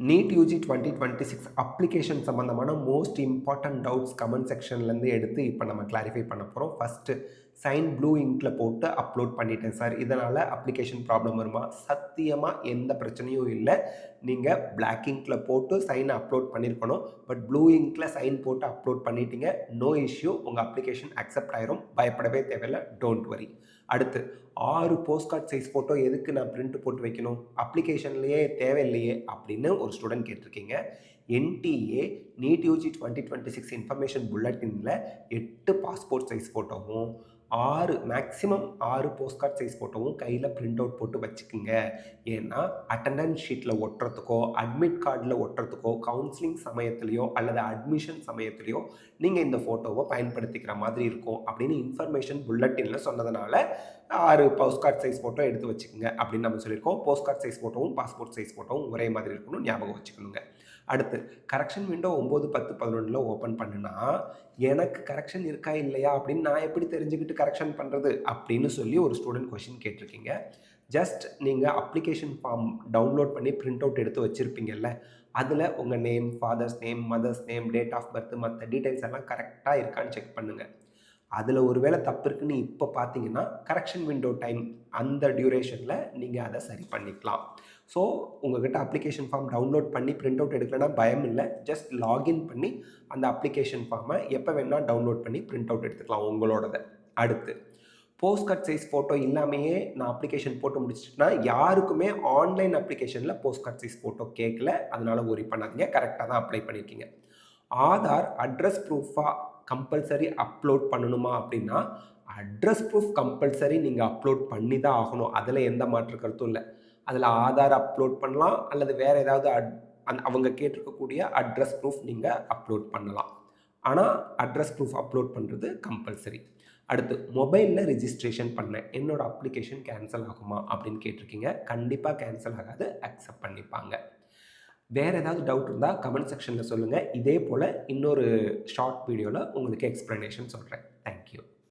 NEET UG 2026 application சம்மந்தமான most important doubts comment செக்ஷன்லேருந்து எடுத்து இப்போ நம்ம கிளாரிஃபை பண்ண போகிறோம். ஃபஸ்ட்டு சைன் ப்ளூ இங்க்கில் போட்டு அப்லோட் பண்ணிட்டேன் சார், இதனால் அப்ளிகேஷன் ப்ராப்ளம் வருமா? சத்தியமாக எந்த பிரச்சனையும் இல்லை. நீங்கள் பிளாக் இங்க்கில் போட்டு சைனை அப்லோட் பண்ணியிருக்கணும். பட் ப்ளூ இங்க்கில் சைன் போட்டு அப்லோட் பண்ணிட்டீங்க, நோ இஷ்யூ. உங்கள் அப்ளிகேஷன் அக்செப்ட் ஆயிரும், பயப்படவே தேவையில்லை, டோன்ட் வரி. அடுத்து 6 போஸ்ட் கார்டு சைஸ் ஃபோட்டோ எதுக்கு நான் பிரிண்ட் போட்டு வைக்கணும், அப்ளிகேஷன்லேயே தேவையில்லையே அப்படின்னு ஒரு ஸ்டூடெண்ட் கேட்டிருக்கீங்க. என்டிஏ நீட் யூஜி 2026 இன்ஃபர்மேஷன் புல்லட்டினில் 8 பாஸ்போர்ட் சைஸ் ஃபோட்டோவும் 6 மேக்ஸிமம் 6 போஸ்ட் கார்டு சைஸ் ஃபோட்டோவும் கையில் பிரிண்ட் அவுட் போட்டு வச்சுக்குங்க. ஏன்னா அட்டண்டன்ஸ் ஷீட்டில் ஒட்டுறதுக்கோ அட்மிட் கார்டில் ஒட்டுறதுக்கோ கவுன்சிலிங் சமயத்துலையோ அல்லது அட்மிஷன் சமயத்துலையோ நீங்கள் இந்த ஃபோட்டோவை பயன்படுத்திக்கிற மாதிரி இருக்கும் அப்படின்னு இன்ஃபர்மேஷன் புல்லட்டினில் சொன்னதுனால 6 போஸ்ட் கார்டு சைஸ் ஃபோட்டோ எடுத்து வச்சுக்கோங்க அப்படின்னு நம்ம சொல்லியிருக்கோம். போஸ்ட் கார்டு சைஸ் ஃபோட்டோவும் பாஸ்போர்ட் சைஸ் ஃபோட்டோவும் ஒரே மாதிரி இருக்கணும், ஞாபகம் வச்சுக்கணுங்க. அடுத்து கரெக்ஷன் விண்டோ 9, 10, 11 ஓப்பன் பண்ணுனா எனக்கு கரெக்ஷன் இருக்கா இல்லையா அப்படின்னு நான் எப்படி தெரிஞ்சுக்கிட்டு கரெக்ஷன் பண்ணுறது அப்படின்னு சொல்லி ஒரு ஸ்டூடெண்ட் கொஷின் கேட்டிருக்கீங்க. ஜஸ்ட் நீங்கள் அப்ளிகேஷன் ஃபார்ம் டவுன்லோட் பண்ணி பிரிண்ட் அவுட் எடுத்து வச்சுருப்பீங்கல்ல, அதில் உங்கள் name, father's name, mother's name, date of birth, மற்ற டீட்டெயில்ஸ் எல்லாம் கரெக்டாக இருக்கான்னு செக் பண்ணுங்கள். அதில் ஒரு வேளை தப்பு இருக்குன்னு இப்போ பார்த்தீங்கன்னா கரெக்ஷன் விண்டோ டைம் அந்த டியூரேஷனில் நீங்கள் அதை சரி பண்ணிக்கலாம். ஸோ உங்கள்கிட்ட அப்ளிகேஷன் ஃபார்ம் டவுன்லோட் பண்ணி பிரிண்ட் அவுட் எடுக்கலைன்னா பயம் இல்லை. ஜஸ்ட் லாகின் பண்ணி அந்த அப்ளிகேஷன் ஃபார்மை எப்போ வேணால் டவுன்லோட் பண்ணி பிரிண்ட் அவுட் எடுத்துக்கலாம் உங்களோடதை. அடுத்து போஸ்ட் கார்ட் சைஸ் ஃபோட்டோ இல்லாமையே நான் அப்ளிகேஷன் போட்டு முடிச்சிட்டேன்னா யாருக்குமே ஆன்லைன் அப்ளிகேஷனில் போஸ்ட் கார்ட் சைஸ் ஃபோட்டோ கேட்கல, அதனால் ஒரி பண்ணாதீங்க, கரெக்டாக தான் அப்ளை பண்ணியிருக்கீங்க. ஆதார் அட்ரஸ் ப்ரூஃபாக கம்பல்சரி அப்லோட் பண்ணணுமா அப்படின்னா அட்ரஸ் ப்ரூஃப் கம்பல்சரி நீங்கள் அப்லோட் பண்ணி தான் ஆகணும், அதில் எந்த மாற்று கருத்தும் இல்லை. அதில் ஆதார் அப்லோட் பண்ணலாம் அல்லது வேறு ஏதாவது அவங்க கேட்டிருக்கக்கூடிய அட்ரஸ் ப்ரூஃப் நீங்கள் அப்லோட் பண்ணலாம். ஆனால் அட்ரஸ் ப்ரூஃப் அப்லோட் பண்ணுறது கம்பல்சரி. அடுத்து மொபைலில் ரிஜிஸ்ட்ரேஷன் பண்ணேன், என்னோடய அப்ளிகேஷன் கேன்சல் ஆகுமா அப்படின்னு கேட்டிருக்கீங்க. கண்டிப்பாக கேன்சல் ஆகாது, அக்செப்ட் பண்ணிப்பாங்க. வேறு ஏதாவது டவுட் இருந்தால் கமெண்ட் செக்ஷனில் சொல்லுங்கள். இதே போல் இன்னொரு ஷார்ட் வீடியோவில் உங்களுக்கு எக்ஸ்ப்ளனேஷன் சொல்கிறேன். தேங்க்யூ.